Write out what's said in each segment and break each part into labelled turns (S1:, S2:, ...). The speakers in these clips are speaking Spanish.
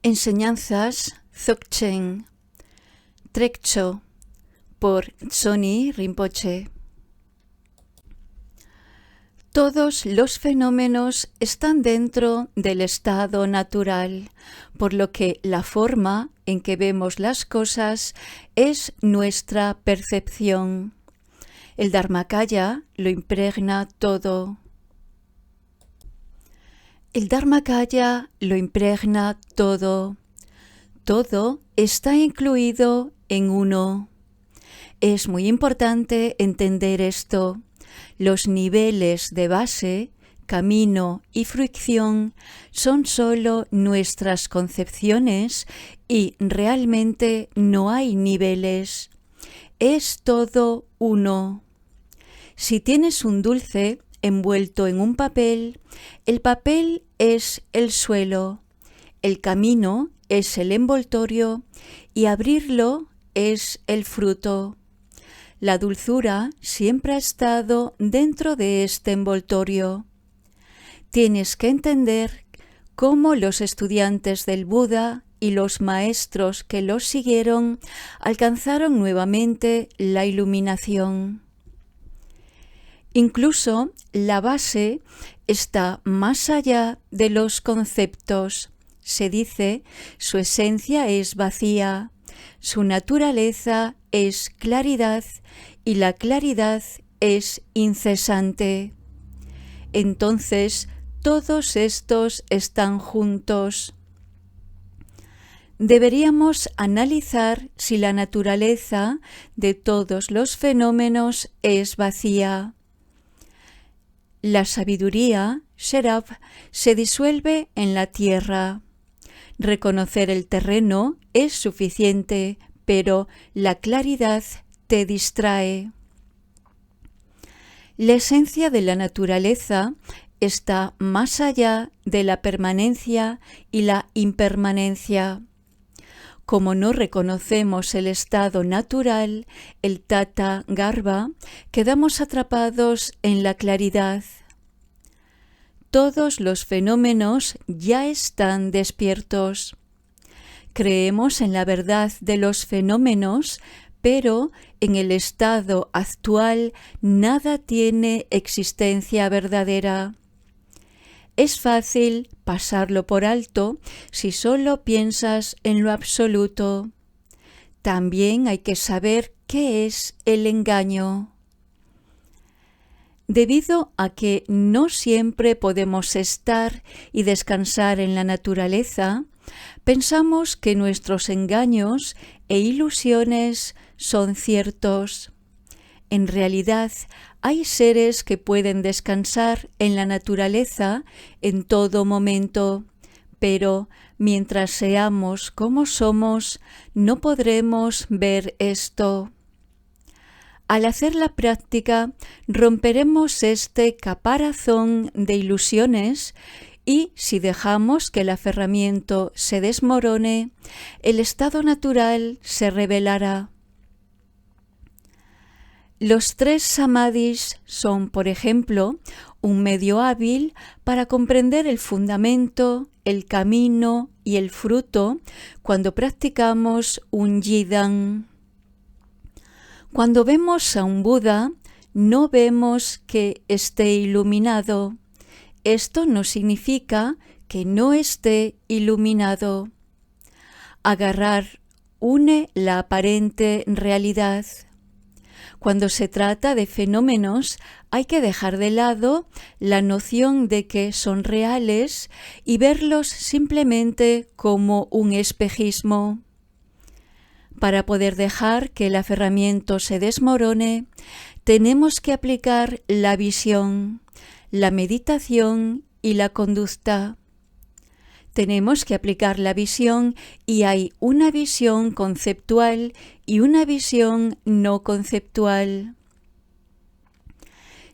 S1: Enseñanzas Dzogchen Trekcho por Tsoni Rinpoche. Todos los fenómenos están dentro del estado natural, por lo que la forma en que vemos las cosas es nuestra percepción. El Dharmakaya lo impregna todo. El Dharmakaya lo impregna todo. Todo está incluido en uno. Es muy importante entender esto. Los niveles de base, camino y fricción son solo nuestras concepciones y realmente no hay niveles. Es todo uno. Si tienes un dulce envuelto en un papel, el papel es el suelo, el camino es el envoltorio y abrirlo es el fruto. La dulzura siempre ha estado dentro de este envoltorio. Tienes que entender cómo los estudiantes del Buda y los maestros que los siguieron alcanzaron nuevamente la iluminación. Incluso la base está más allá de los conceptos. Se dice, su esencia es vacía, su naturaleza es claridad y la claridad es incesante. Entonces, todos estos están juntos. Deberíamos analizar si la naturaleza de todos los fenómenos es vacía. La sabiduría, Sherab, se disuelve en la tierra. Reconocer el terreno es suficiente, pero la claridad te distrae. La esencia de la naturaleza está más allá de la permanencia y la impermanencia. Como no reconocemos el estado natural, el Tata Garbha, quedamos atrapados en la claridad. Todos los fenómenos ya están despiertos. Creemos en la verdad de los fenómenos, pero en el estado actual nada tiene existencia verdadera. Es fácil pasarlo por alto si solo piensas en lo absoluto. También hay que saber qué es el engaño. Debido a que no siempre podemos estar y descansar en la naturaleza, pensamos que nuestros engaños e ilusiones son ciertos. En realidad, hay seres que pueden descansar en la naturaleza en todo momento, pero mientras seamos como somos, no podremos ver esto. Al hacer la práctica, romperemos este caparazón de ilusiones y, si dejamos que el aferramiento se desmorone, el estado natural se revelará. Los 3 samadhis son, por ejemplo, un medio hábil para comprender el fundamento, el camino y el fruto cuando practicamos un Yidam. Cuando vemos a un Buda, no vemos que esté iluminado. Esto no significa que no esté iluminado. Agarrar une la aparente realidad. Cuando se trata de fenómenos, hay que dejar de lado la noción de que son reales y verlos simplemente como un espejismo. Para poder dejar que el aferramiento se desmorone, tenemos que aplicar la visión, la meditación y la conducta. Tenemos que aplicar la visión y hay una visión conceptual y una visión no conceptual.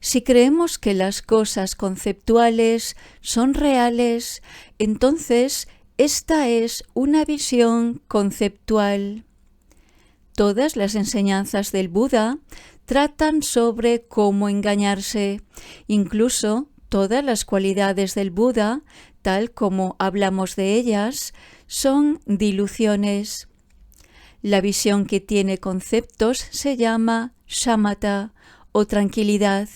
S1: Si creemos que las cosas conceptuales son reales, entonces esta es una visión conceptual. Todas las enseñanzas del Buda tratan sobre cómo engañarse. Incluso todas las cualidades del Buda tal como hablamos de ellas, son diluciones. La visión que tiene conceptos se llama shamatha o tranquilidad.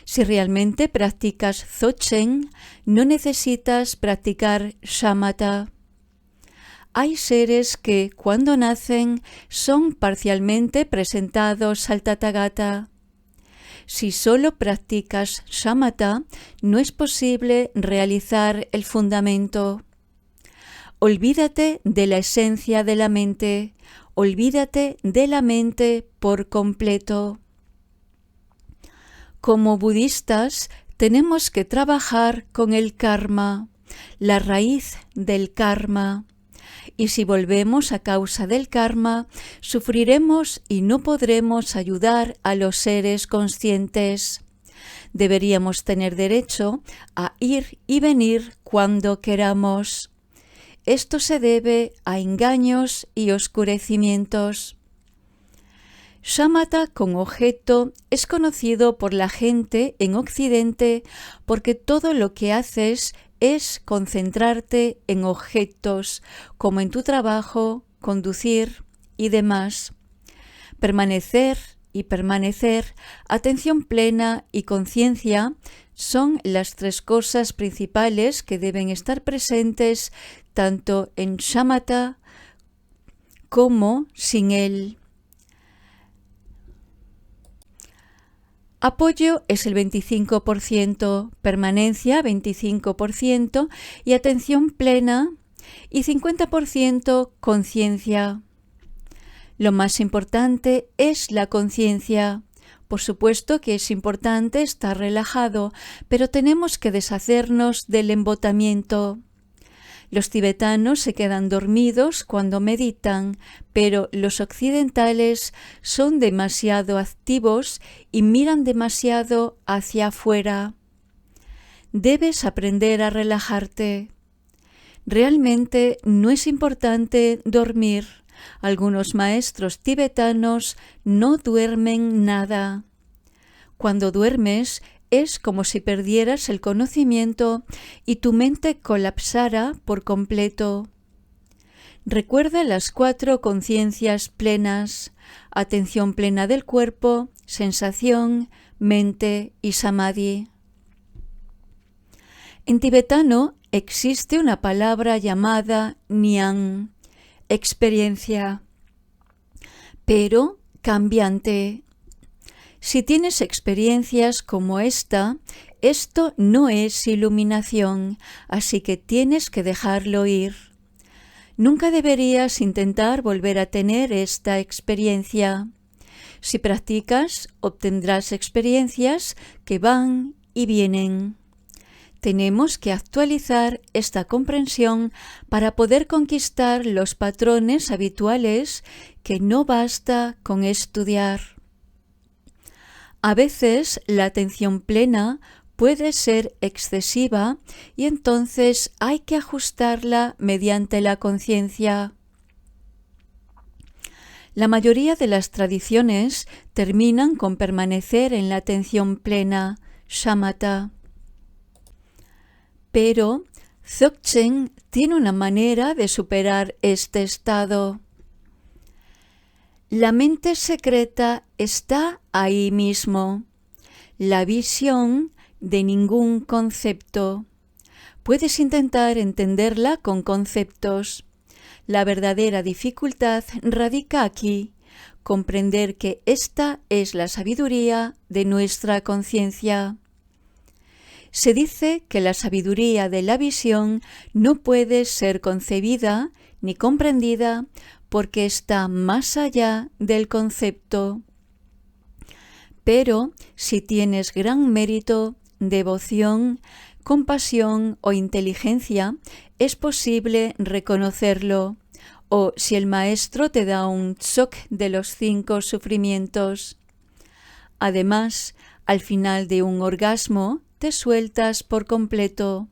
S1: Si realmente practicas dzogchen, no necesitas practicar shamatha. Hay seres que, cuando nacen, son parcialmente presentados al Tathagata. Si solo practicas shamatha, no es posible realizar el fundamento. Olvídate de la esencia de la mente, olvídate de la mente por completo. Como budistas, tenemos que trabajar con el karma, la raíz del karma. Y si volvemos a causa del karma, sufriremos y no podremos ayudar a los seres conscientes. Deberíamos tener derecho a ir y venir cuando queramos. Esto se debe a engaños y oscurecimientos. Shamatha con objeto es conocido por la gente en Occidente porque todo lo que haces es concentrarte en objetos, como en tu trabajo, conducir y demás. Permanecer y permanecer, atención plena y conciencia son las tres cosas principales que deben estar presentes tanto en shamatha como sin él. Apoyo es el 25%, permanencia 25% y atención plena y 50% conciencia. Lo más importante es la conciencia. Por supuesto que es importante estar relajado, pero tenemos que deshacernos del embotamiento. Los tibetanos se quedan dormidos cuando meditan, pero los occidentales son demasiado activos y miran demasiado hacia afuera. Debes aprender a relajarte. Realmente no es importante dormir. Algunos maestros tibetanos no duermen nada. Cuando duermes, es como si perdieras el conocimiento y tu mente colapsara por completo. Recuerda las 4 conciencias plenas: atención plena del cuerpo, sensación, mente y samadhi. En tibetano existe una palabra llamada Nyang, experiencia, pero cambiante. Si tienes experiencias como esta, esto no es iluminación, así que tienes que dejarlo ir. Nunca deberías intentar volver a tener esta experiencia. Si practicas, obtendrás experiencias que van y vienen. Tenemos que actualizar esta comprensión para poder conquistar los patrones habituales que no basta con estudiar. A veces la atención plena puede ser excesiva y entonces hay que ajustarla mediante la conciencia. La mayoría de las tradiciones terminan con permanecer en la atención plena, shamatha. Pero Dzogchen tiene una manera de superar este estado. La mente secreta está ahí mismo, la visión de ningún concepto. Puedes intentar entenderla con conceptos. La verdadera dificultad radica aquí, comprender que esta es la sabiduría de nuestra conciencia. Se dice que la sabiduría de la visión no puede ser concebida ni comprendida porque está más allá del concepto. Pero si tienes gran mérito, devoción, compasión o inteligencia, es posible reconocerlo, o si el maestro te da un tzok de los 5 sufrimientos. Además, al final de un orgasmo, te sueltas por completo.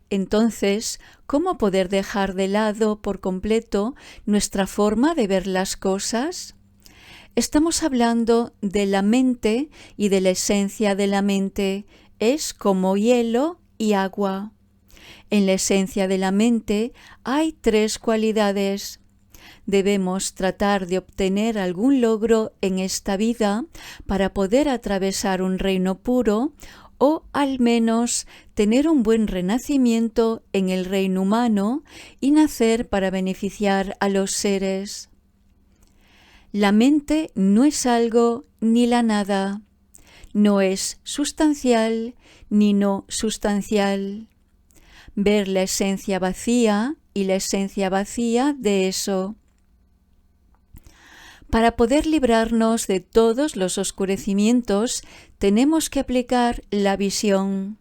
S1: Entonces, ¿cómo poder dejar de lado por completo nuestra forma de ver las cosas? Estamos hablando de la mente y de la esencia de la mente. Es como hielo y agua. En la esencia de la mente hay 3 cualidades. Debemos tratar de obtener algún logro en esta vida para poder atravesar un reino puro o al menos tener un buen renacimiento en el reino humano y nacer para beneficiar a los seres. La mente no es algo ni la nada, no es sustancial ni no sustancial. Ver la esencia vacía y la esencia vacía de eso. Para poder librarnos de todos los oscurecimientos, tenemos que aplicar la visión.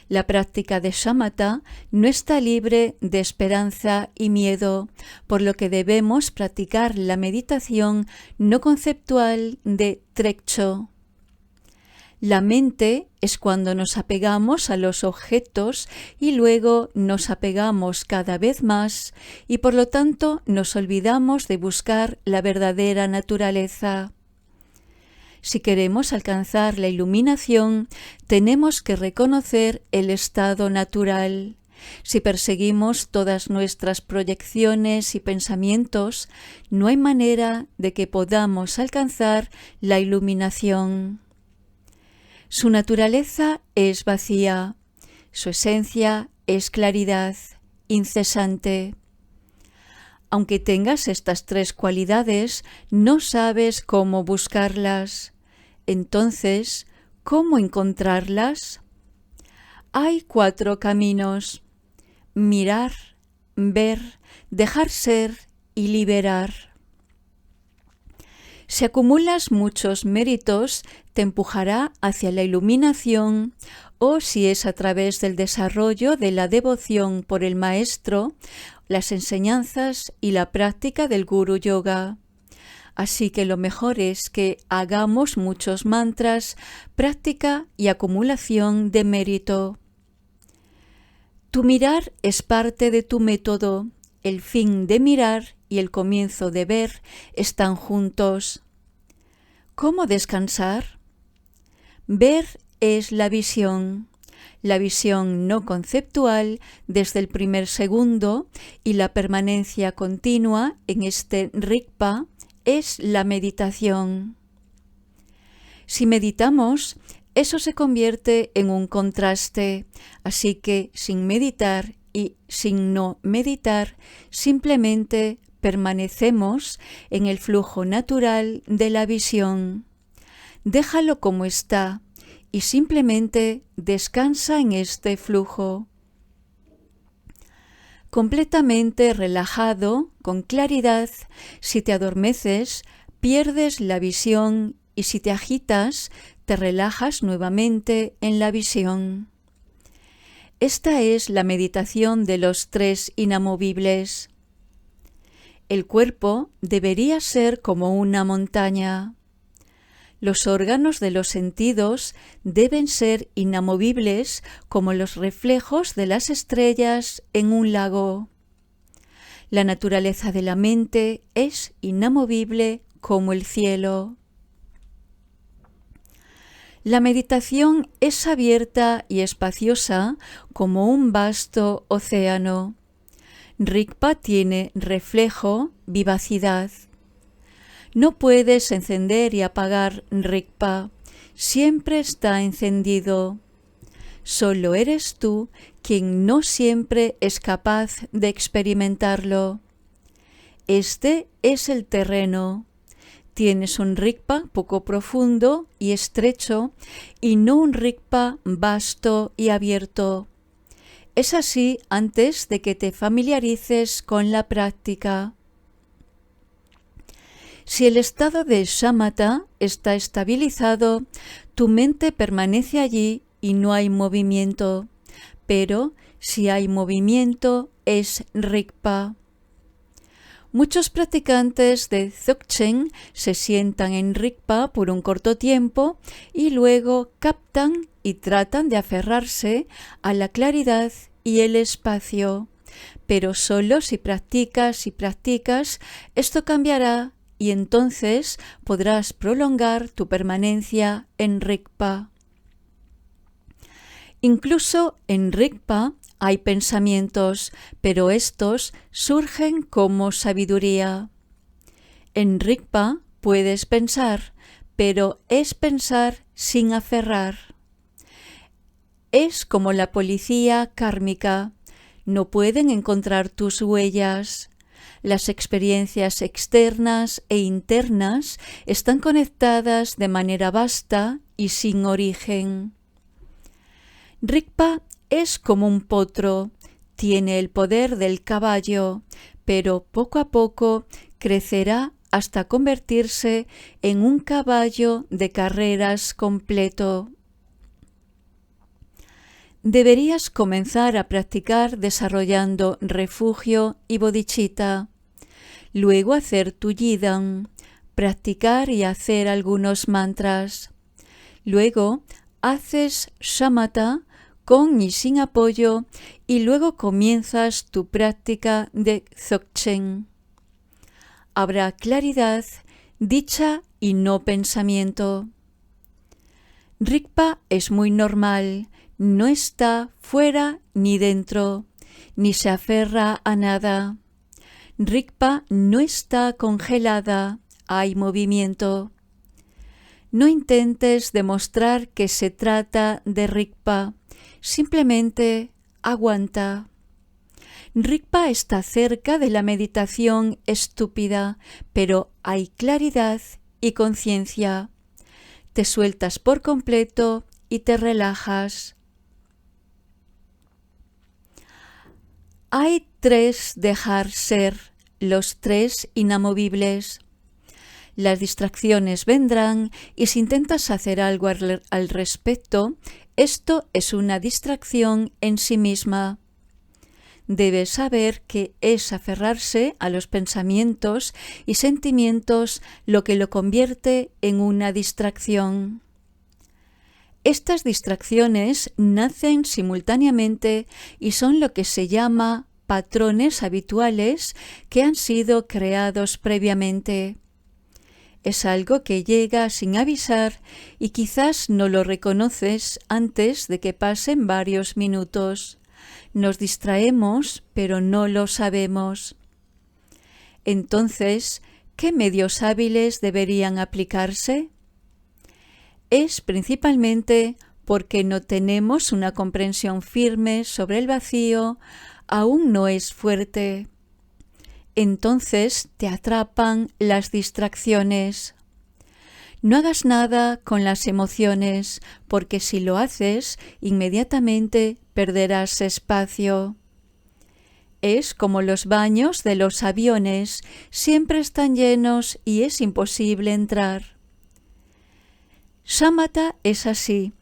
S1: La práctica de shamatha no está libre de esperanza y miedo, por lo que debemos practicar la meditación no conceptual de Trekcho. La mente es cuando nos apegamos a los objetos y luego nos apegamos cada vez más y por lo tanto nos olvidamos de buscar la verdadera naturaleza. Si queremos alcanzar la iluminación, tenemos que reconocer el estado natural. Si perseguimos todas nuestras proyecciones y pensamientos, no hay manera de que podamos alcanzar la iluminación. Su naturaleza es vacía, su esencia es claridad, incesante. Aunque tengas estas 3 cualidades, no sabes cómo buscarlas. Entonces, ¿cómo encontrarlas? Hay 4 caminos: mirar, ver, dejar ser y liberar. Si acumulas muchos méritos, te empujará hacia la iluminación, o si es a través del desarrollo de la devoción por el maestro, las enseñanzas y la práctica del Guru Yoga. Así que lo mejor es que hagamos muchos mantras, práctica y acumulación de mérito. Tu mirar es parte de tu método. El fin de mirar y el comienzo de ver están juntos. ¿Cómo descansar? Ver es la visión no conceptual desde el primer segundo, y la permanencia continua en este Rigpa es la meditación. Si meditamos, eso se convierte en un contraste, así que sin meditar y sin no meditar, simplemente permanecemos en el flujo natural de la visión. Déjalo como está y simplemente descansa en este flujo. Completamente relajado, con claridad, si te adormeces, pierdes la visión y si te agitas, te relajas nuevamente en la visión. Esta es la meditación de los 3 inamovibles. El cuerpo debería ser como una montaña. Los órganos de los sentidos deben ser inamovibles como los reflejos de las estrellas en un lago. La naturaleza de la mente es inamovible como el cielo. La meditación es abierta y espaciosa como un vasto océano. Rigpa tiene reflejo, vivacidad. No puedes encender y apagar Rigpa, siempre está encendido. Solo eres tú quien no siempre es capaz de experimentarlo. Este es el terreno. Tienes un Rigpa poco profundo y estrecho y no un Rigpa vasto y abierto. Es así antes de que te familiarices con la práctica. Si el estado de shamatha está estabilizado, tu mente permanece allí y no hay movimiento. Pero si hay movimiento, es Rigpa. Muchos practicantes de Dzogchen se sientan en Rigpa por un corto tiempo y luego captan y tratan de aferrarse a la claridad y el espacio. Pero solo si practicas y practicas, esto cambiará y entonces podrás prolongar tu permanencia en Rigpa. Incluso en Rigpa hay pensamientos, pero estos surgen como sabiduría. En Rigpa puedes pensar, pero es pensar sin aferrar. Es como la policía kármica. No pueden encontrar tus huellas. Las experiencias externas e internas están conectadas de manera vasta y sin origen. Rigpa es como un potro, tiene el poder del caballo, pero poco a poco crecerá hasta convertirse en un caballo de carreras completo. Deberías comenzar a practicar desarrollando refugio y bodhicitta, luego hacer tu yidam, practicar y hacer algunos mantras. Luego haces shamatha con y sin apoyo y luego comienzas tu práctica de dzogchen. Habrá claridad, dicha y no pensamiento. Rigpa es muy normal, no está fuera ni dentro, ni se aferra a nada. Rigpa no está congelada, hay movimiento. No intentes demostrar que se trata de Rigpa, simplemente aguanta. Rigpa está cerca de la meditación estúpida, pero hay claridad y conciencia. Te sueltas por completo y te relajas. Hay tres dejar ser, los tres inamovibles. Las distracciones vendrán y si intentas hacer algo al respecto, esto es una distracción en sí misma. Debes saber que es aferrarse a los pensamientos y sentimientos lo que lo convierte en una distracción. Estas distracciones nacen simultáneamente y son lo que se llama patrones habituales que han sido creados previamente. Es algo que llega sin avisar y quizás no lo reconoces antes de que pasen varios minutos. Nos distraemos, pero no lo sabemos. Entonces, ¿qué medios hábiles deberían aplicarse? Es principalmente porque no tenemos una comprensión firme sobre el vacío, aún no es fuerte. Entonces te atrapan las distracciones. No hagas nada con las emociones, porque si lo haces, inmediatamente perderás espacio. Es como los baños de los aviones, siempre están llenos y es imposible entrar. Shamatha es así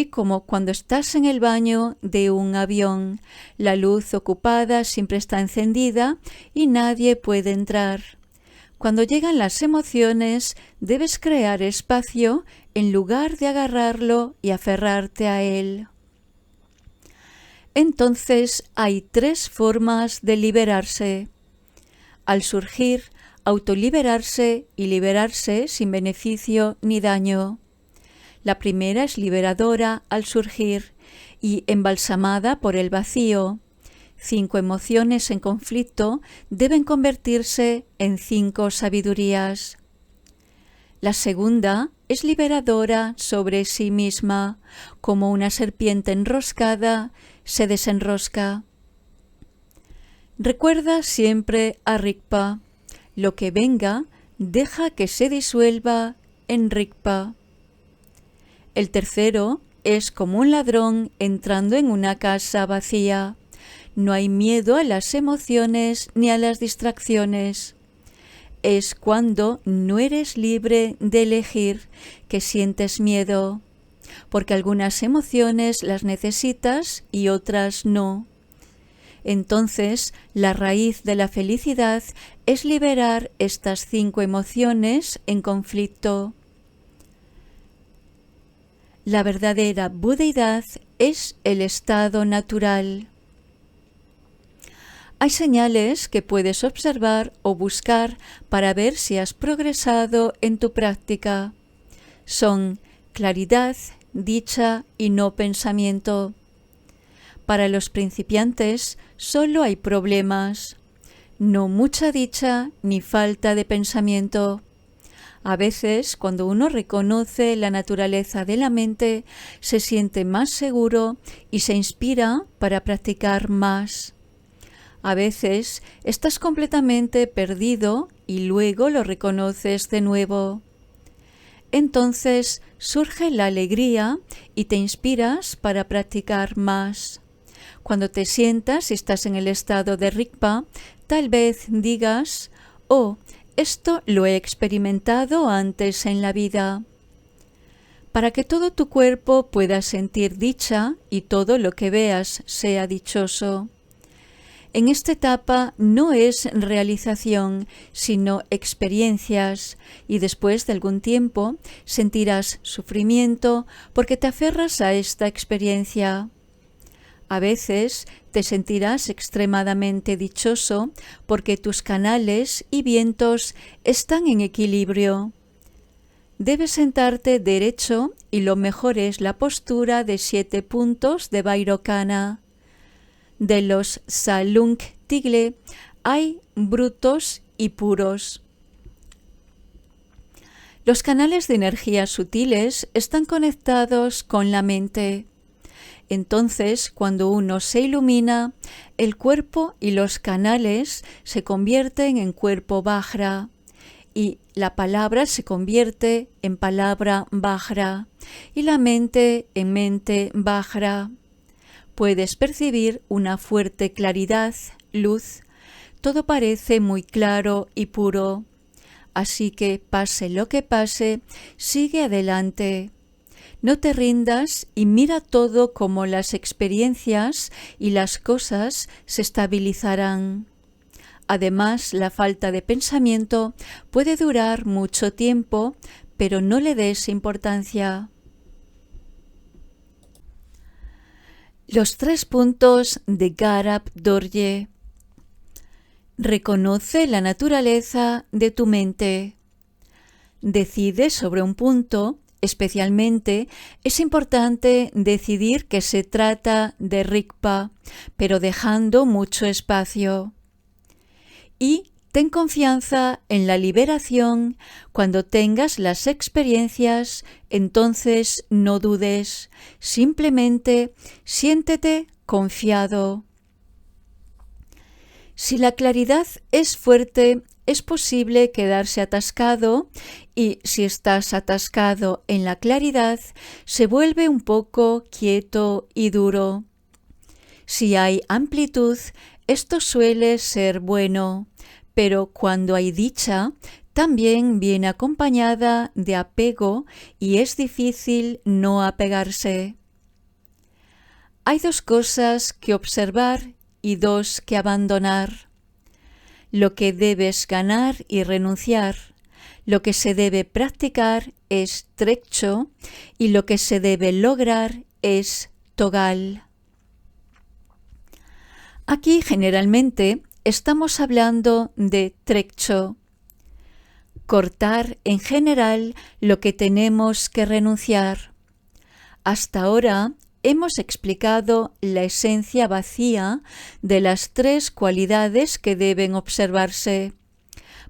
S1: como cuando estás en el baño de un avión, la luz ocupada siempre está encendida y nadie puede entrar. Cuando llegan las emociones, debes crear espacio en lugar de agarrarlo y aferrarte a él. Entonces hay tres formas de liberarse. Al surgir, autoliberarse y liberarse sin beneficio ni daño. La primera es liberadora al surgir y embalsamada por el vacío. 5 emociones en conflicto deben convertirse en 5 sabidurías. La segunda es liberadora sobre sí misma, como una serpiente enroscada se desenrosca. Recuerda siempre a Rigpa. Lo que venga, deja que se disuelva en Rigpa. El tercero es como un ladrón entrando en una casa vacía. No hay miedo a las emociones ni a las distracciones. Es cuando no eres libre de elegir que sientes miedo, porque algunas emociones las necesitas y otras no. Entonces, la raíz de la felicidad es liberar estas 5 emociones en conflicto. La verdadera budeidad es el estado natural. Hay señales que puedes observar o buscar para ver si has progresado en tu práctica. Son claridad, dicha y no pensamiento. Para los principiantes solo hay problemas, no mucha dicha ni falta de pensamiento. A veces, cuando uno reconoce la naturaleza de la mente, se siente más seguro y se inspira para practicar más. A veces estás completamente perdido y luego lo reconoces de nuevo. Entonces surge la alegría y te inspiras para practicar más. Cuando te sientas y estás en el estado de Rigpa, tal vez digas: «Oh, esto lo he experimentado antes en la vida». Para que todo tu cuerpo pueda sentir dicha y todo lo que veas sea dichoso. En esta etapa no es realización, sino experiencias, y después de algún tiempo sentirás sufrimiento porque te aferras a esta experiencia. A veces te sentirás extremadamente dichoso porque tus canales y vientos están en equilibrio. Debes sentarte derecho y lo mejor es la postura de 7 puntos de Vairocana. De los Salung Tigle hay brutos y puros. Los canales de energía sutiles están conectados con la mente. Entonces, cuando uno se ilumina, el cuerpo y los canales se convierten en cuerpo Vajra y la palabra se convierte en palabra Vajra y la mente en mente Vajra. Puedes percibir una fuerte claridad, luz. Todo parece muy claro y puro. Así que, pase lo que pase, sigue adelante. No te rindas y mira todo como las experiencias y las cosas se estabilizarán. Además, la falta de pensamiento puede durar mucho tiempo, pero no le des importancia. Los 3 puntos de Garab Dorje. Reconoce la naturaleza de tu mente. Decide sobre un punto. Especialmente, es importante decidir que se trata de Rigpa, pero dejando mucho espacio. Y ten confianza en la liberación. Cuando tengas las experiencias, entonces no dudes. Simplemente siéntete confiado. Si la claridad es fuerte, es posible quedarse atascado y si estás atascado en la claridad, se vuelve un poco quieto y duro. Si hay amplitud, esto suele ser bueno, pero cuando hay dicha, también viene acompañada de apego y es difícil no apegarse. Hay 2 cosas que observar y 2 que abandonar. Lo que debes ganar y renunciar, lo que se debe practicar es trekcho y lo que se debe lograr es togal. Aquí generalmente estamos hablando de trekcho. Cortar en general lo que tenemos que renunciar. Hasta ahora hemos explicado la esencia vacía de las 3 cualidades que deben observarse.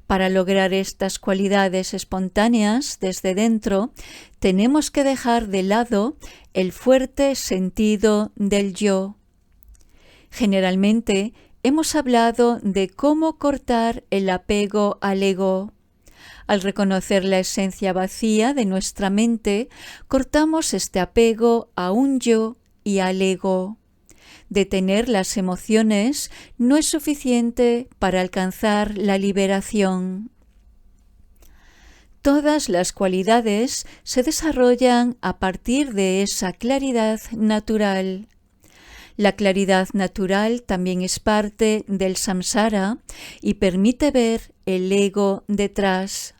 S1: Para lograr estas cualidades espontáneas desde dentro, tenemos que dejar de lado el fuerte sentido del yo. Generalmente hemos hablado de cómo cortar el apego al ego. Al reconocer la esencia vacía de nuestra mente, cortamos este apego a un yo y al ego. Detener las emociones no es suficiente para alcanzar la liberación. Todas las cualidades se desarrollan a partir de esa claridad natural. La claridad natural también es parte del samsara y permite ver el ego detrás.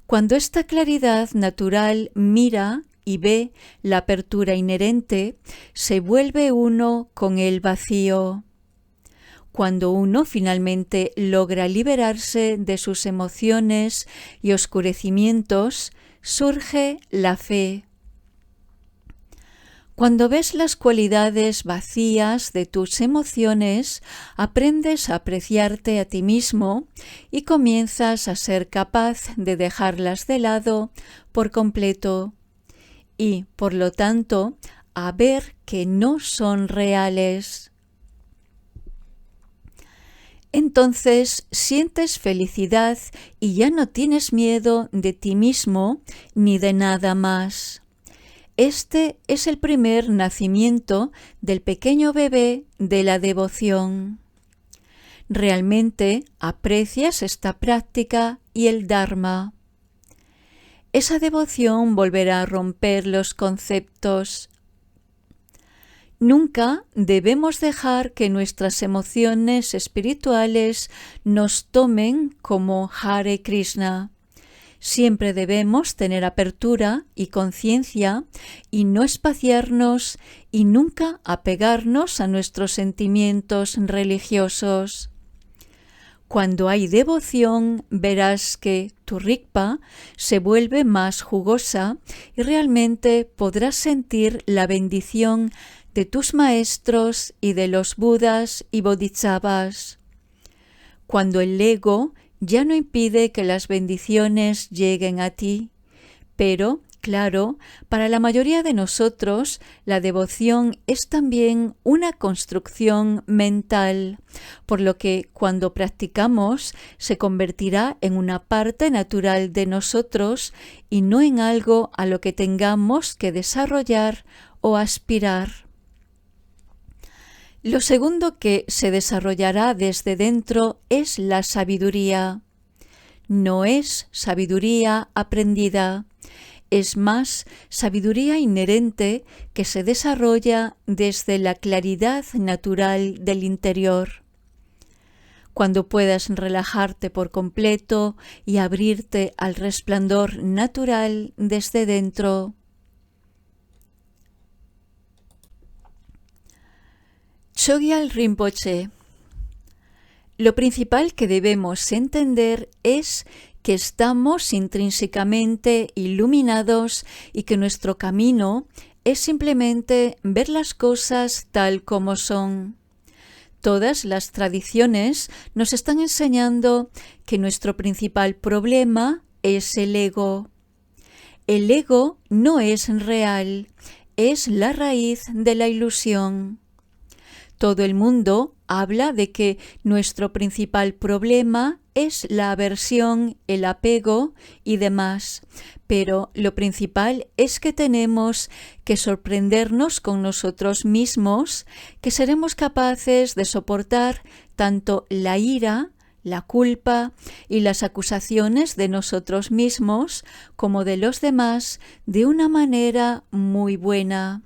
S1: Cuando esta claridad natural mira y ve la apertura inherente, se vuelve uno con el vacío. Cuando uno finalmente logra liberarse de sus emociones y oscurecimientos, surge la fe. Cuando ves las cualidades vacías de tus emociones, aprendes a apreciarte a ti mismo y comienzas a ser capaz de dejarlas de lado por completo y, por lo tanto, a ver que no son reales. Entonces sientes felicidad y ya no tienes miedo de ti mismo ni de nada más. Este es el primer nacimiento del pequeño bebé de la devoción. Realmente aprecias esta práctica y el Dharma. Esa devoción volverá a romper los conceptos. Nunca debemos dejar que nuestras emociones espirituales nos tomen como Hare Krishna. Siempre debemos tener apertura y conciencia y no espaciarnos y nunca apegarnos a nuestros sentimientos religiosos. Cuando hay devoción, verás que tu rigpa se vuelve más jugosa y realmente podrás sentir la bendición de tus maestros y de los Budas y Bodhisattvas. Cuando el ego ya no impide que las bendiciones lleguen a ti, pero, claro, para la mayoría de nosotros la devoción es también una construcción mental, por lo que cuando practicamos se convertirá en una parte natural de nosotros y no en algo a lo que tengamos que desarrollar o aspirar. Lo segundo que se desarrollará desde dentro es la sabiduría. No es sabiduría aprendida, es más sabiduría inherente que se desarrolla desde la claridad natural del interior. Cuando puedas relajarte por completo y abrirte al resplandor natural desde dentro. Chogyal Rinpoche. Lo principal que debemos entender es que estamos intrínsecamente iluminados y que nuestro camino es simplemente ver las cosas tal como son. Todas las tradiciones nos están enseñando que nuestro principal problema es el ego. El ego no es real, es la raíz de la ilusión. Todo el mundo habla de que nuestro principal problema es la aversión, el apego y demás, pero lo principal es que tenemos que sorprendernos con nosotros mismos, que seremos capaces de soportar tanto la ira, la culpa y las acusaciones de nosotros mismos como de los demás de una manera muy buena.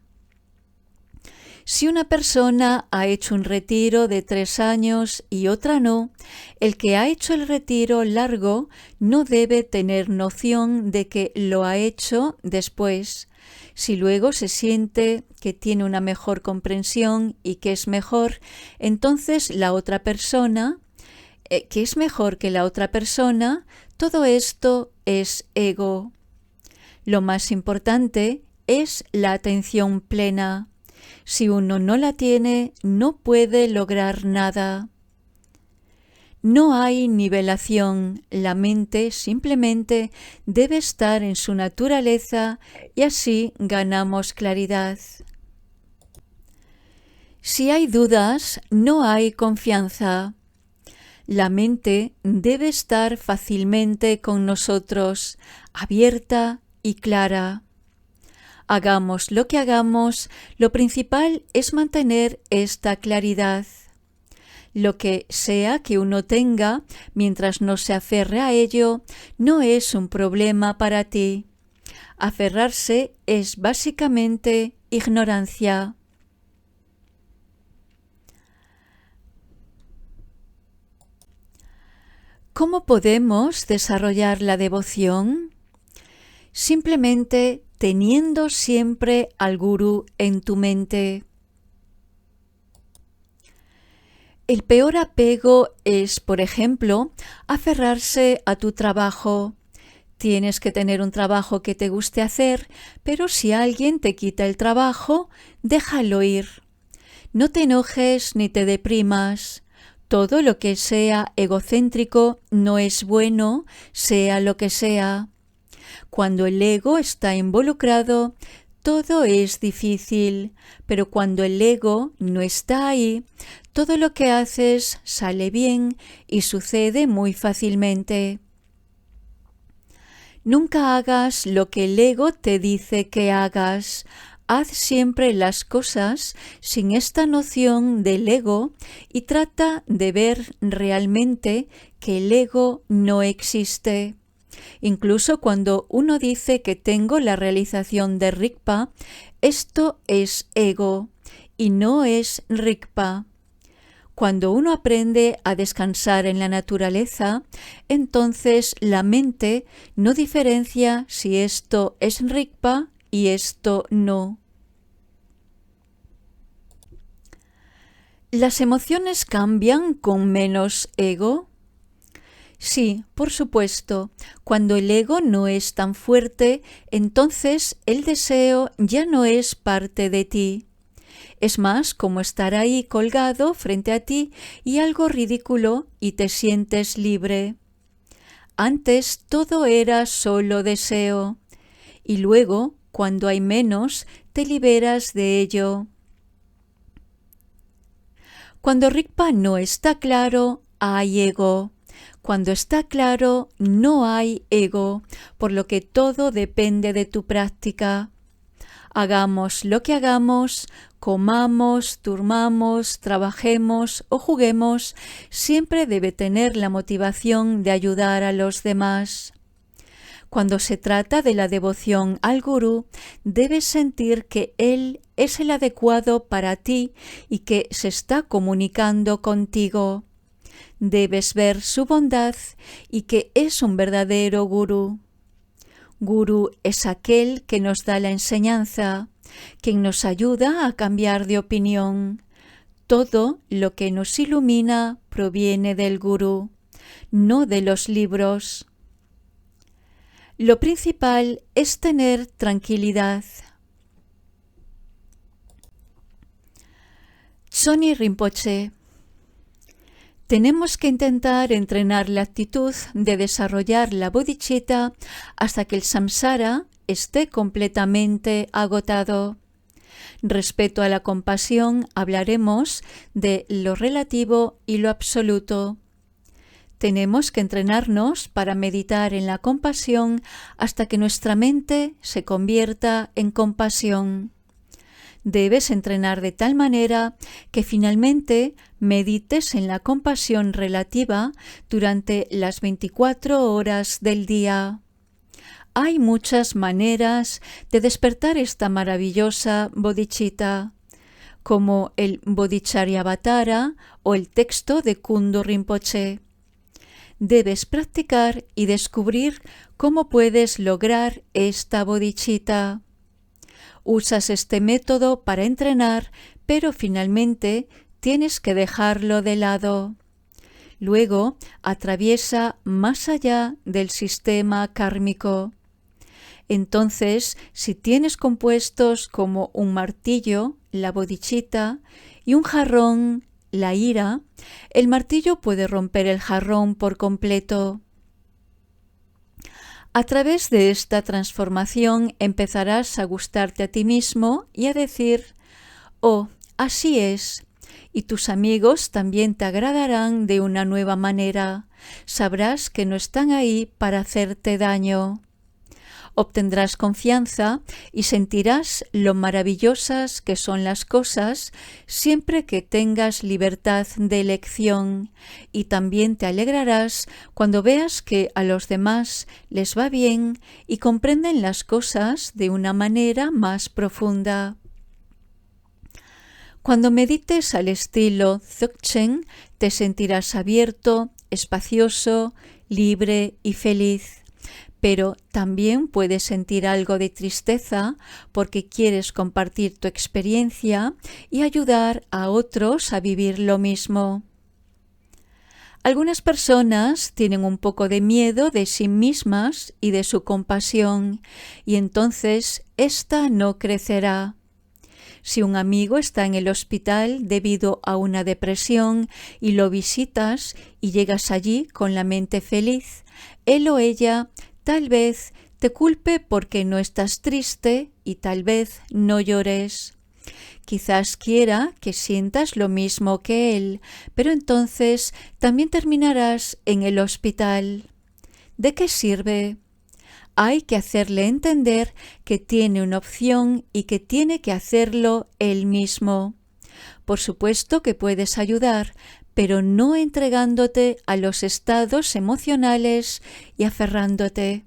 S1: Si una persona ha hecho un retiro de 3 años y otra no, el que ha hecho el retiro largo no debe tener noción de que lo ha hecho después. Si luego se siente que tiene una mejor comprensión y que es mejor, entonces la otra persona, que es mejor que la otra persona, todo esto es ego. Lo más importante es la atención plena. Si uno no la tiene, no puede lograr nada. No hay nivelación, la mente simplemente debe estar en su naturaleza y así ganamos claridad. Si hay dudas, no hay confianza. La mente debe estar fácilmente con nosotros, abierta y clara. Hagamos lo que hagamos, lo principal es mantener esta claridad. Lo que sea que uno tenga, mientras no se aferre a ello, no es un problema para ti. Aferrarse es básicamente ignorancia. ¿Cómo podemos desarrollar la devoción? Simplemente teniendo siempre al gurú en tu mente. El peor apego es, por ejemplo, aferrarse a tu trabajo. Tienes que tener un trabajo que te guste hacer, pero si alguien te quita el trabajo, déjalo ir. No te enojes ni te deprimas. Todo lo que sea egocéntrico no es bueno, sea lo que sea. Cuando el ego está involucrado, todo es difícil, pero cuando el ego no está ahí, todo lo que haces sale bien y sucede muy fácilmente. Nunca hagas lo que el ego te dice que hagas. Haz siempre las cosas sin esta noción del ego y trata de ver realmente que el ego no existe. Incluso cuando uno dice que tengo la realización de Rigpa, esto es ego y no es Rigpa. Cuando uno aprende a descansar en la naturaleza, entonces la mente no diferencia si esto es Rigpa y esto no. ¿Las emociones cambian con menos ego? Sí, por supuesto. Cuando el ego no es tan fuerte, entonces el deseo ya no es parte de ti. Es más como estar ahí colgado frente a ti y algo ridículo y te sientes libre. Antes todo era solo deseo y luego, cuando hay menos, te liberas de ello. Cuando Rigpa no está claro, hay ego. Cuando está claro, no hay ego, por lo que todo depende de tu práctica. Hagamos lo que hagamos, comamos, durmamos, trabajemos o juguemos, siempre debe tener la motivación de ayudar a los demás. Cuando se trata de la devoción al gurú, debes sentir que él es el adecuado para ti y que se está comunicando contigo. Debes ver su bondad y que es un verdadero gurú. Gurú es aquel que nos da la enseñanza, quien nos ayuda a cambiar de opinión. Todo lo que nos ilumina proviene del gurú, no de los libros. Lo principal es tener tranquilidad. Tsoni Rinpoche. Tenemos que intentar entrenar la actitud de desarrollar la bodhicitta hasta que el samsara esté completamente agotado. Respecto a la compasión, hablaremos de lo relativo y lo absoluto. Tenemos que entrenarnos para meditar en la compasión hasta que nuestra mente se convierta en compasión. Debes entrenar de tal manera que finalmente medites en la compasión relativa durante las 24 horas del día. Hay muchas maneras de despertar esta maravillosa bodhicitta, como el Bodhicharyavatara o el texto de Kundu Rinpoche. Debes practicar y descubrir cómo puedes lograr esta bodhicitta. Usas este método para entrenar, pero finalmente tienes que dejarlo de lado. Luego atraviesa más allá del sistema kármico. Entonces, si tienes compuestos como un martillo, la bodhicitta, y un jarrón, la ira, el martillo puede romper el jarrón por completo. A través de esta transformación empezarás a gustarte a ti mismo y a decir, «Oh, así es», y tus amigos también te agradarán de una nueva manera. Sabrás que no están ahí para hacerte daño. Obtendrás confianza y sentirás lo maravillosas que son las cosas siempre que tengas libertad de elección, y también te alegrarás cuando veas que a los demás les va bien y comprenden las cosas de una manera más profunda. Cuando medites al estilo Dzogchen, te sentirás abierto, espacioso, libre y feliz. Pero también puedes sentir algo de tristeza porque quieres compartir tu experiencia y ayudar a otros a vivir lo mismo. Algunas personas tienen un poco de miedo de sí mismas y de su compasión, y entonces ésta no crecerá. Si un amigo está en el hospital debido a una depresión y lo visitas y llegas allí con la mente feliz, él o ella tal vez te culpe porque no estás triste y tal vez no llores. Quizás quiera que sientas lo mismo que él, pero entonces también terminarás en el hospital. ¿De qué sirve? Hay que hacerle entender que tiene una opción y que tiene que hacerlo él mismo. Por supuesto que puedes ayudar, pero no entregándote a los estados emocionales y aferrándote.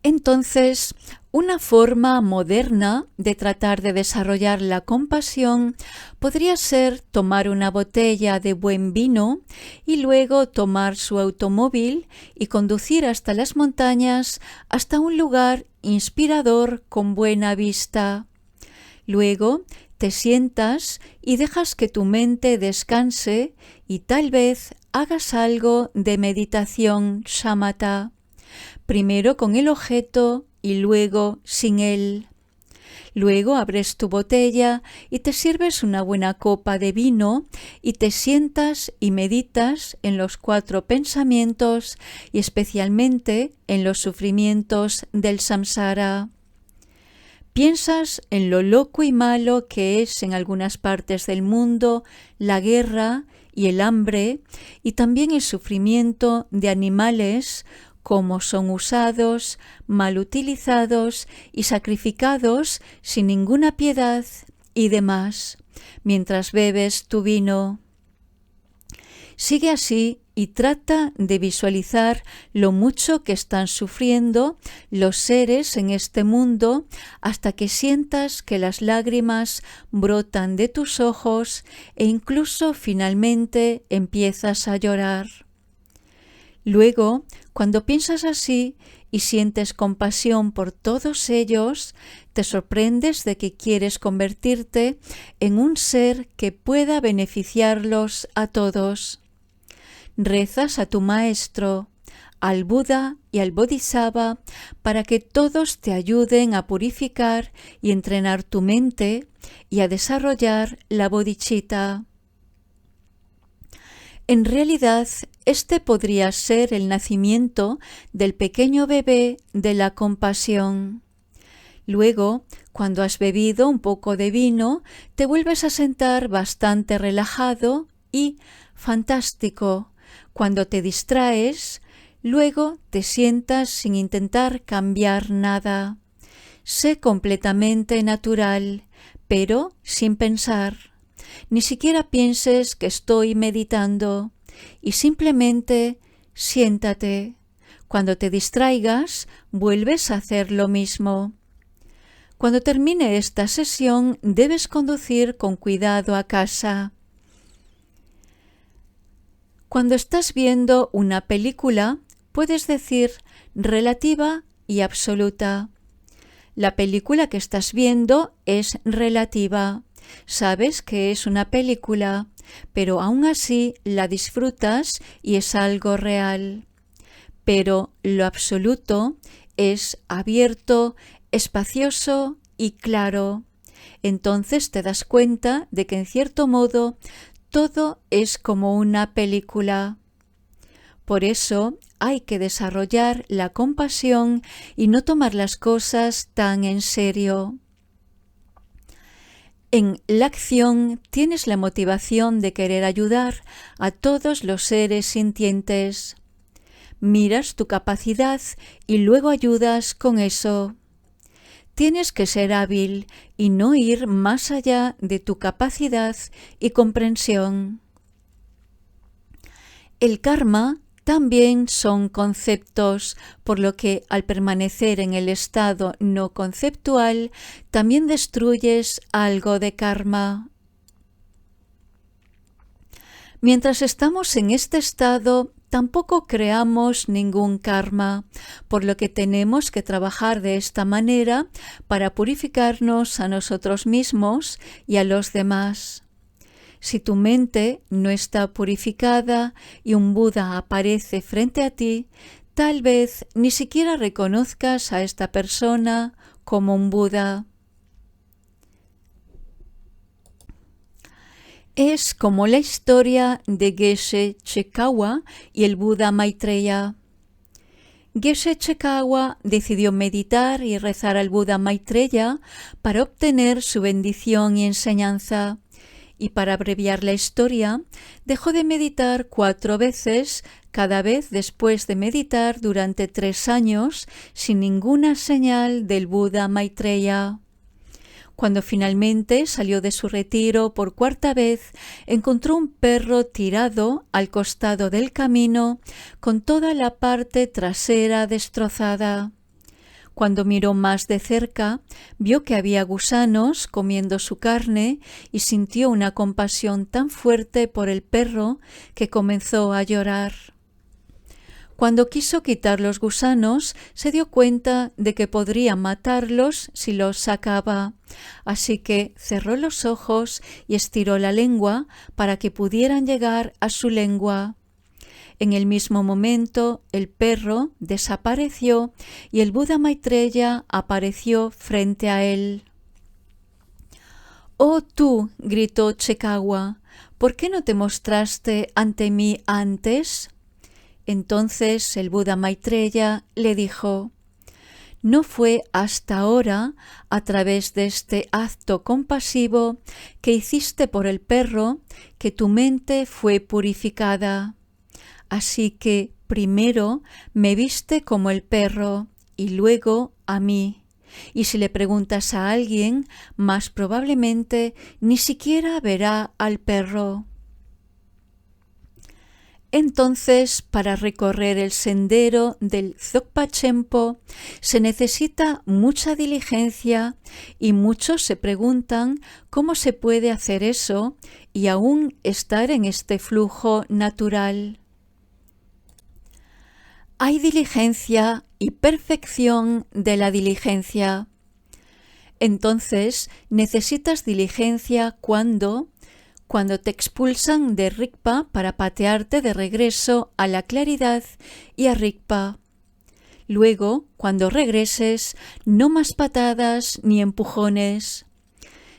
S1: Entonces, una forma moderna de tratar de desarrollar la compasión podría ser tomar una botella de buen vino y luego tomar su automóvil y conducir hasta las montañas, hasta un lugar inspirador con buena vista. Luego te sientas y dejas que tu mente descanse y tal vez hagas algo de meditación shamatha. Primero con el objeto y luego sin él. Luego abres tu botella y te sirves una buena copa de vino y te sientas y meditas en los 4 pensamientos y especialmente en los sufrimientos del samsara. Piensas en lo loco y malo que es en algunas partes del mundo la guerra y el hambre y también el sufrimiento de animales, cómo son usados, mal utilizados y sacrificados sin ninguna piedad y demás, mientras bebes tu vino. Sigue así y trata de visualizar lo mucho que están sufriendo los seres en este mundo hasta que sientas que las lágrimas brotan de tus ojos e incluso finalmente empiezas a llorar. Luego, cuando piensas así y sientes compasión por todos ellos, te sorprendes de que quieres convertirte en un ser que pueda beneficiarlos a todos. Rezas a tu maestro, al Buda y al Bodhisattva para que todos te ayuden a purificar y entrenar tu mente y a desarrollar la bodhicitta. En realidad, este podría ser el nacimiento del pequeño bebé de la compasión. Luego, cuando has bebido un poco de vino, te vuelves a sentar bastante relajado y fantástico. Cuando te distraes, luego te sientas sin intentar cambiar nada. Sé completamente natural, pero sin pensar. Ni siquiera pienses que estoy meditando y simplemente siéntate. Cuando te distraigas, vuelves a hacer lo mismo. Cuando termine esta sesión, debes conducir con cuidado a casa. Cuando estás viendo una película, puedes decir relativa y absoluta. La película que estás viendo es relativa. Sabes que es una película, pero aún así la disfrutas y es algo real. Pero lo absoluto es abierto, espacioso y claro. Entonces te das cuenta de que en cierto modo todo es como una película. Por eso hay que desarrollar la compasión y no tomar las cosas tan en serio. En la acción tienes la motivación de querer ayudar a todos los seres sintientes. Miras tu capacidad y luego ayudas con eso. Tienes que ser hábil y no ir más allá de tu capacidad y comprensión. El karma también son conceptos, por lo que al permanecer en el estado no conceptual, también destruyes algo de karma. Mientras estamos en este estado, tampoco creamos ningún karma, por lo que tenemos que trabajar de esta manera para purificarnos a nosotros mismos y a los demás. Si tu mente no está purificada y un Buda aparece frente a ti, tal vez ni siquiera reconozcas a esta persona como un Buda. Es como la historia de Geshe Chekawa y el Buda Maitreya. Geshe Chekawa decidió meditar y rezar al Buda Maitreya para obtener su bendición y enseñanza. Y para abreviar la historia, dejó de meditar 4 veces, cada vez después de meditar durante 3 años, sin ninguna señal del Buda Maitreya. Cuando finalmente salió de su retiro por 4ª vez, encontró un perro tirado al costado del camino, con toda la parte trasera destrozada. Cuando miró más de cerca, vio que había gusanos comiendo su carne y sintió una compasión tan fuerte por el perro que comenzó a llorar. Cuando quiso quitar los gusanos, se dio cuenta de que podría matarlos si los sacaba, así que cerró los ojos y estiró la lengua para que pudieran llegar a su lengua. En el mismo momento, el perro desapareció y el Buda Maitreya apareció frente a él. «Oh tú», gritó Chekawa, «¿por qué no te mostraste ante mí antes?». Entonces el Buda Maitreya le dijo: «No fue hasta ahora, a través de este acto compasivo que hiciste por el perro, que tu mente fue purificada. Así que primero me viste como el perro y luego a mí. Y si le preguntas a alguien, más probablemente ni siquiera verá al perro». Entonces, para recorrer el sendero del Dzogpa Chenpo se necesita mucha diligencia y muchos se preguntan cómo se puede hacer eso y aún estar en este flujo natural. Hay diligencia y perfección de la diligencia. Entonces, necesitas diligencia cuando te expulsan de Rigpa para patearte de regreso a la claridad y a Rigpa. Luego, cuando regreses, no más patadas ni empujones.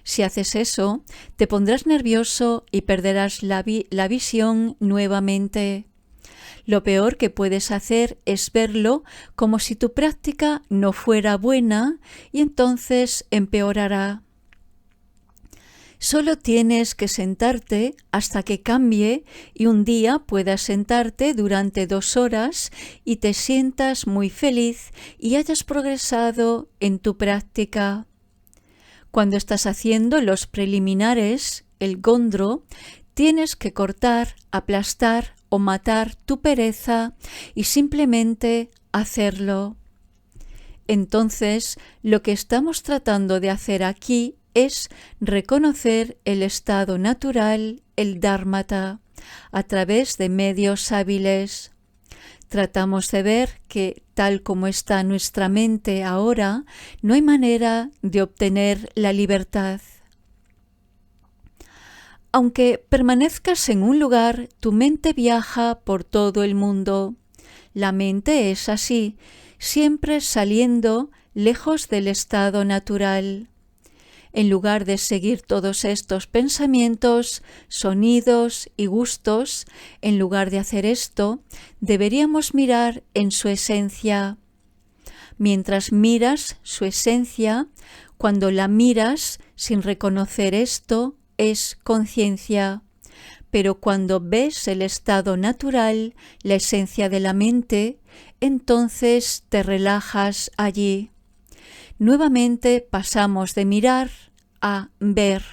S1: Si haces eso, te pondrás nervioso y perderás la visión nuevamente. Lo peor que puedes hacer es verlo como si tu práctica no fuera buena y entonces empeorará. Solo tienes que sentarte hasta que cambie y un día puedas sentarte durante 2 horas y te sientas muy feliz y hayas progresado en tu práctica. Cuando estás haciendo los preliminares, el gondro, tienes que cortar, aplastar o matar tu pereza y simplemente hacerlo. Entonces, lo que estamos tratando de hacer aquí es reconocer el estado natural, el dharmata, a través de medios hábiles. Tratamos de ver que, tal como está nuestra mente ahora, no hay manera de obtener la libertad. Aunque permanezcas en un lugar, tu mente viaja por todo el mundo. La mente es así, siempre saliendo lejos del estado natural. En lugar de seguir todos estos pensamientos, sonidos y gustos, en lugar de hacer esto, deberíamos mirar en su esencia. Mientras miras su esencia, cuando la miras sin reconocer esto, es conciencia. Pero cuando ves el estado natural, la esencia de la mente, entonces te relajas allí. Nuevamente pasamos de mirar a ver.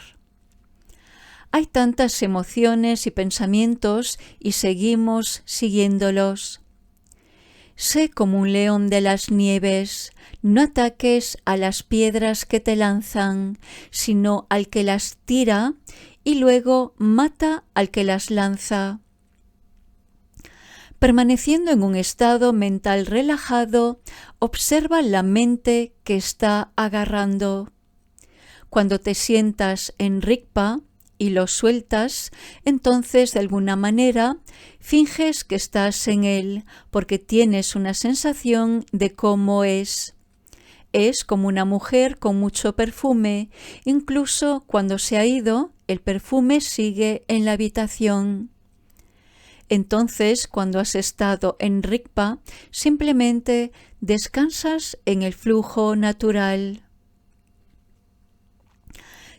S1: Hay tantas emociones y pensamientos y seguimos siguiéndolos. Sé como un león de las nieves, no ataques a las piedras que te lanzan, sino al que las tira y luego mata al que las lanza. Permaneciendo en un estado mental relajado, observa la mente que está agarrando. Cuando te sientas en Rigpa y lo sueltas, entonces de alguna manera finges que estás en él porque tienes una sensación de cómo es. Es como una mujer con mucho perfume, incluso cuando se ha ido, el perfume sigue en la habitación. Entonces, cuando has estado en Rigpa, simplemente descansas en el flujo natural.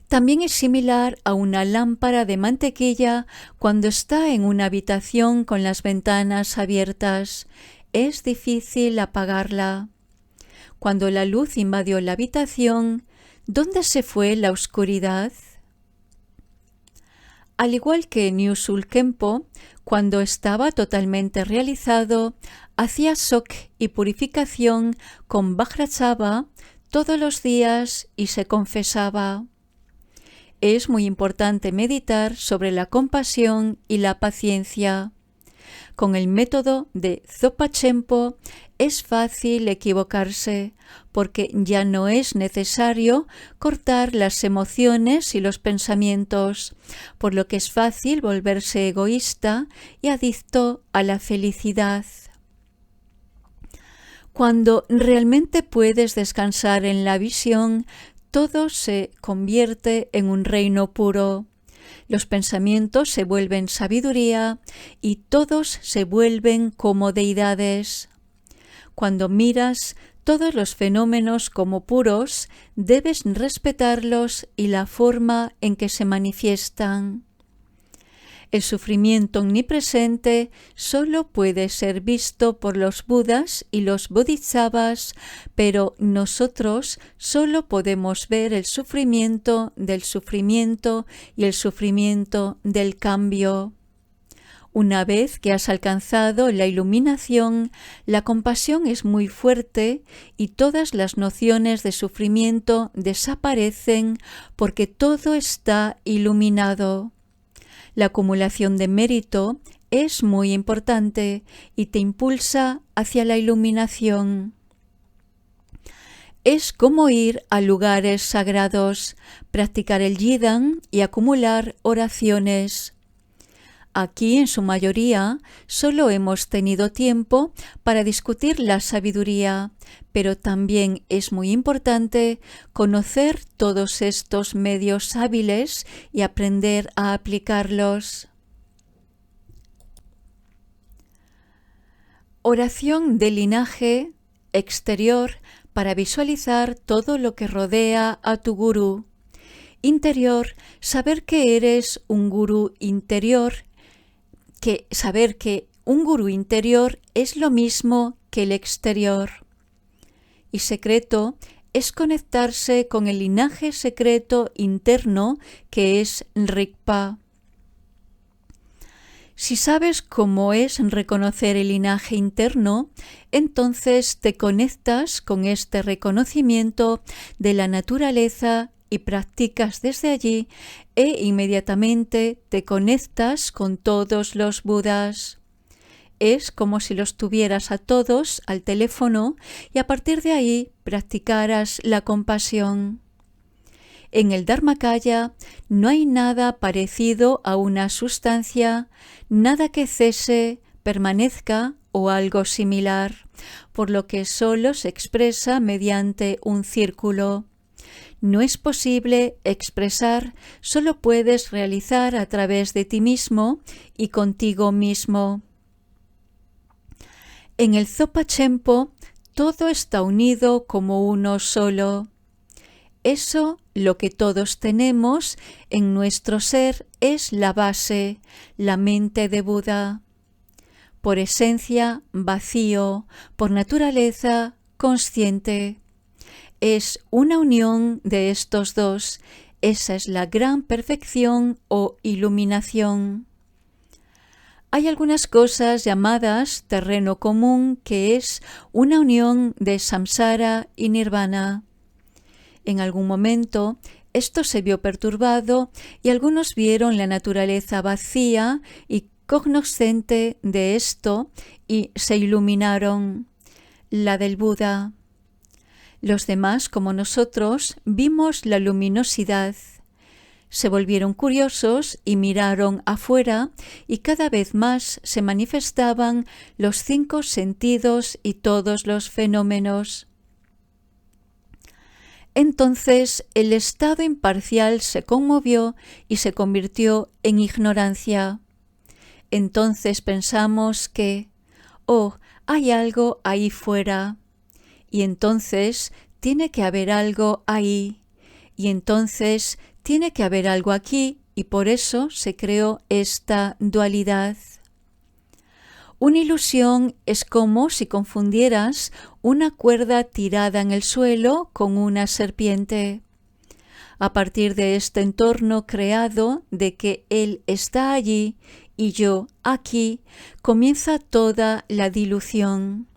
S1: También es similar a una lámpara de mantequilla cuando está en una habitación con las ventanas abiertas. Es difícil apagarla. Cuando la luz invadió la habitación, ¿dónde se fue la oscuridad? Al igual que Nyusul Khenpo, cuando estaba totalmente realizado, hacía sok y purificación con Vajrasava todos los días y se confesaba. Es muy importante meditar sobre la compasión y la paciencia. Con el método de Zopa Chenpo es fácil equivocarse porque ya no es necesario cortar las emociones y los pensamientos, por lo que es fácil volverse egoísta y adicto a la felicidad. Cuando realmente puedes descansar en la visión, todo se convierte en un reino puro. Los pensamientos se vuelven sabiduría y todos se vuelven como deidades. Cuando miras todos los fenómenos como puros, debes respetarlos y la forma en que se manifiestan. El sufrimiento omnipresente solo puede ser visto por los Budas y los Bodhisattvas, pero nosotros solo podemos ver el sufrimiento del sufrimiento y el sufrimiento del cambio. Una vez que has alcanzado la iluminación, la compasión es muy fuerte y todas las nociones de sufrimiento desaparecen porque todo está iluminado. La acumulación de mérito es muy importante y te impulsa hacia la iluminación. Es como ir a lugares sagrados, practicar el Yidam y acumular oraciones. Aquí, en su mayoría, solo hemos tenido tiempo para discutir la sabiduría, pero también es muy importante conocer todos estos medios hábiles y aprender a aplicarlos. Oración de linaje exterior para visualizar todo lo que rodea a tu gurú. Interior, saber que eres un gurú interior, saber que un gurú interior es lo mismo que el exterior. Y secreto es conectarse con el linaje secreto interno que es Rigpa. Si sabes cómo es reconocer el linaje interno, entonces te conectas con este reconocimiento de la naturaleza y practicas desde allí e inmediatamente te conectas con todos los Budas. Es como si los tuvieras a todos al teléfono y a partir de ahí practicaras la compasión. En el Dharmakaya no hay nada parecido a una sustancia, nada que cese, permanezca o algo similar, por lo que solo se expresa mediante un círculo. No es posible expresar, solo puedes realizar a través de ti mismo y contigo mismo. En el Zopa Chenpo todo está unido como uno solo. Eso, lo que todos tenemos en nuestro ser, es la base, la mente de Buda. Por esencia, vacío, por naturaleza, consciente. Es una unión de estos dos. Esa es la gran perfección o iluminación. Hay algunas cosas llamadas terreno común, que es una unión de samsara y nirvana. En algún momento esto se vio perturbado y algunos vieron la naturaleza vacía y cognoscente de esto y se iluminaron, la del Buda. Los demás, como nosotros, vimos la luminosidad. Se volvieron curiosos y miraron afuera, y cada vez más se manifestaban los 5 sentidos y todos los fenómenos. Entonces el estado imparcial se conmovió y se convirtió en ignorancia. Entonces pensamos que, hay algo ahí fuera, y entonces tiene que haber algo ahí, y entonces tiene que haber algo aquí, y por eso se creó esta dualidad. Una ilusión es como si confundieras una cuerda tirada en el suelo con una serpiente. A partir de este entorno creado de que él está allí y yo aquí, comienza toda la dilución.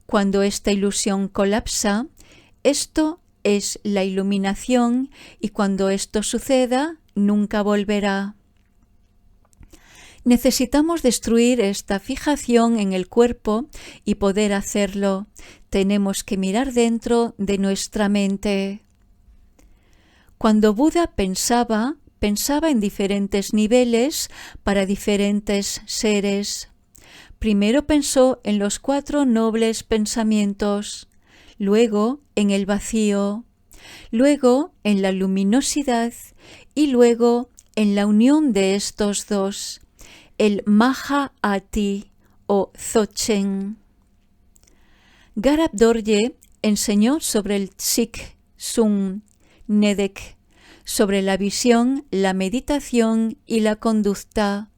S1: Cuando esta ilusión colapsa, esto es la iluminación, y cuando esto suceda, nunca volverá. Necesitamos destruir esta fijación en el cuerpo y poder hacerlo. Tenemos que mirar dentro de nuestra mente. Cuando Buda pensaba en diferentes niveles para diferentes seres. Primero pensó en los 4 nobles pensamientos, luego en el vacío, luego en la luminosidad y luego en la unión de estos dos, el Maha-Ati o Dzogchen. Garab Dorje enseñó sobre el Tsik Sun Nedek, sobre la visión, la meditación y la conducta.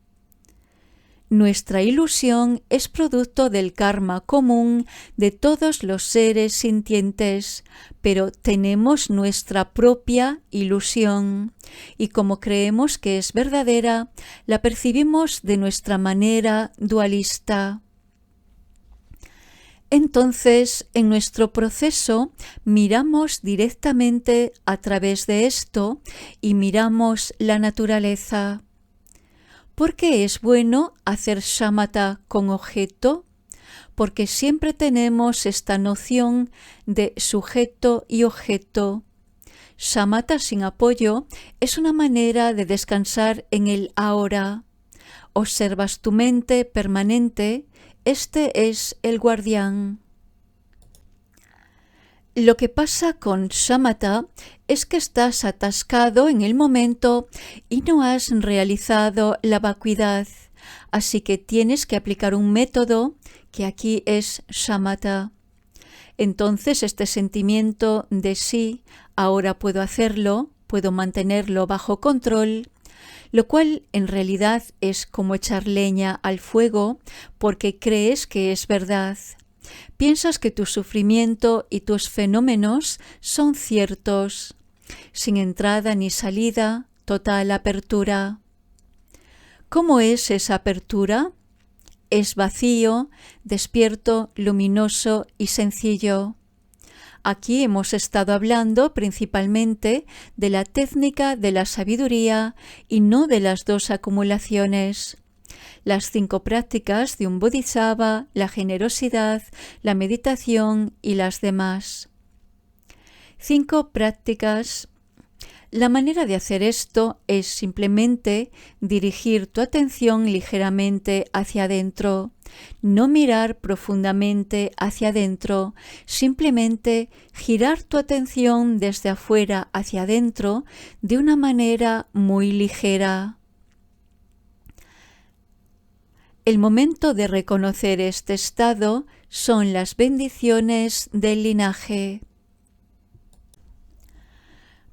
S1: Nuestra ilusión es producto del karma común de todos los seres sintientes, pero tenemos nuestra propia ilusión, y como creemos que es verdadera, la percibimos de nuestra manera dualista. Entonces, en nuestro proceso, miramos directamente a través de esto y miramos la naturaleza. ¿Por qué es bueno hacer shamatha con objeto? Porque siempre tenemos esta noción de sujeto y objeto. Shamatha sin apoyo es una manera de descansar en el ahora. Observas tu mente permanente, este es el guardián. Lo que pasa con shamatha es que estás atascado en el momento y no has realizado la vacuidad, así que tienes que aplicar un método que aquí es shamatha. Entonces este sentimiento de sí, ahora puedo hacerlo, puedo mantenerlo bajo control, lo cual en realidad es como echar leña al fuego porque crees que es verdad. Piensas que tu sufrimiento y tus fenómenos son ciertos, sin entrada ni salida, total apertura. ¿Cómo es esa apertura? Es vacío, despierto, luminoso y sencillo. Aquí hemos estado hablando principalmente de la técnica de la sabiduría y no de las 2 acumulaciones. Las 5 prácticas de un bodhisattva, la generosidad, la meditación y las demás. 5 prácticas. La manera de hacer esto es simplemente dirigir tu atención ligeramente hacia adentro, no mirar profundamente hacia adentro, simplemente girar tu atención desde afuera hacia adentro de una manera muy ligera. El momento de reconocer este estado son las bendiciones del linaje.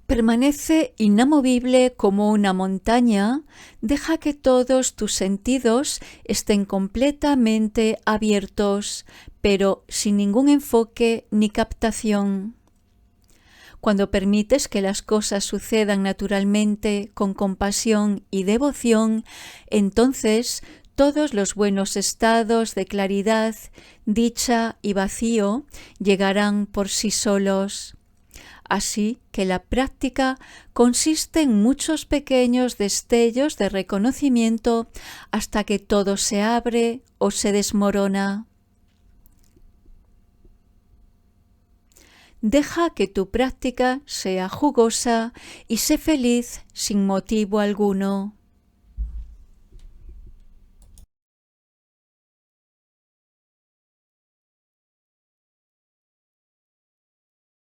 S1: Permanece inamovible como una montaña, deja que todos tus sentidos estén completamente abiertos, pero sin ningún enfoque ni captación. Cuando permites que las cosas sucedan naturalmente con compasión y devoción, entonces todos los buenos estados de claridad, dicha y vacío llegarán por sí solos. Así que la práctica consiste en muchos pequeños destellos de reconocimiento hasta que todo se abre o se desmorona. Deja que tu práctica sea jugosa y sé feliz sin motivo alguno.